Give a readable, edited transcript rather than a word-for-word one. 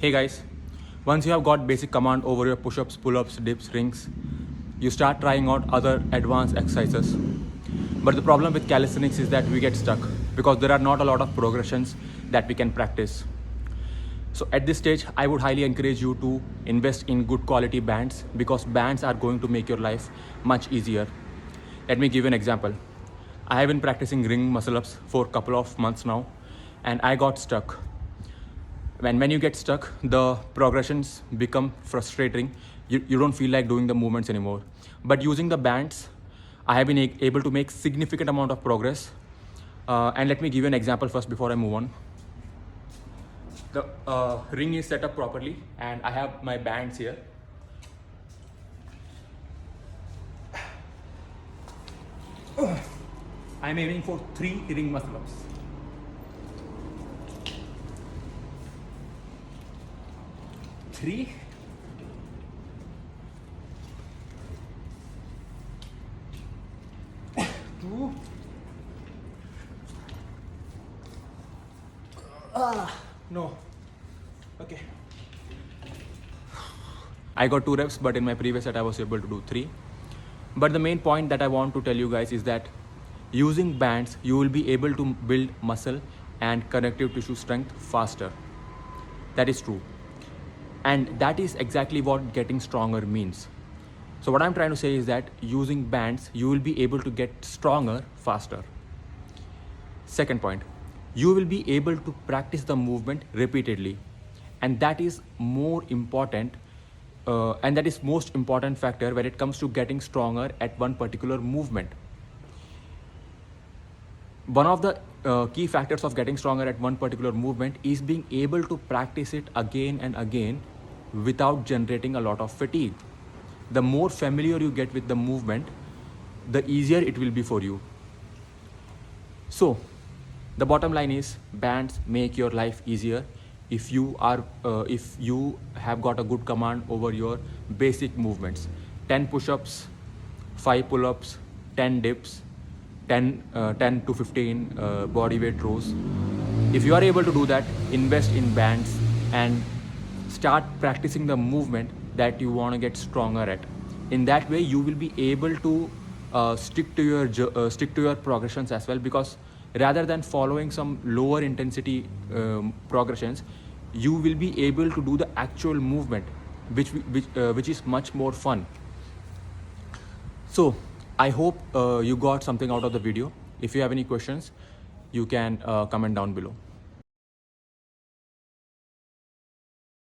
Hey guys, once you have got basic command over your push-ups, pull-ups, dips, rings, you start trying out other advanced exercises. But the problem with calisthenics is that we get stuck because there are not a lot of progressions that we can practice. So at this stage, I would highly encourage you to invest in good quality bands because bands are going to make your life much easier. Let me give you an example. I have been practicing ring muscle ups for a couple of months now and I got stuck. When you get stuck, the progressions become frustrating. You don't feel like doing the movements anymore. But using the bands, I have been able to make significant amount of progress. And let me give you an example first before I move on. The ring is set up properly and I have my bands here. I'm aiming for 3 ring muscle ups. 3, 2, no, okay. I got 2 reps, but in my previous set I was able to do 3. But the main point that I want to tell you guys is that using bands, you will be able to build muscle and connective tissue strength faster. That is true. And that is exactly what getting stronger means. So what I'm trying to say is that using bands, you will be able to get stronger faster. Second point, you will be able to practice the movement repeatedly. And that is more important, and that is most important factor when it comes to getting stronger at one particular movement. One of the key factors of getting stronger at one particular movement is being able to practice it again and again without generating a lot of fatigue. The more familiar you get with the movement, the easier it will be for you. So, the bottom line is bands make your life easier if you have got a good command over your basic movements. 10 push-ups, 5 pull-ups, 10 dips, 10 to 15 body weight rows. If you are able to do that, invest in bands and start practicing the movement that you want to get stronger at. In that way, you will be able to stick to your progressions as well, because rather than following some lower intensity progressions, you will be able to do the actual movement, which is much more fun. So I hope you got something out of the video. If you have any questions, you can comment down below.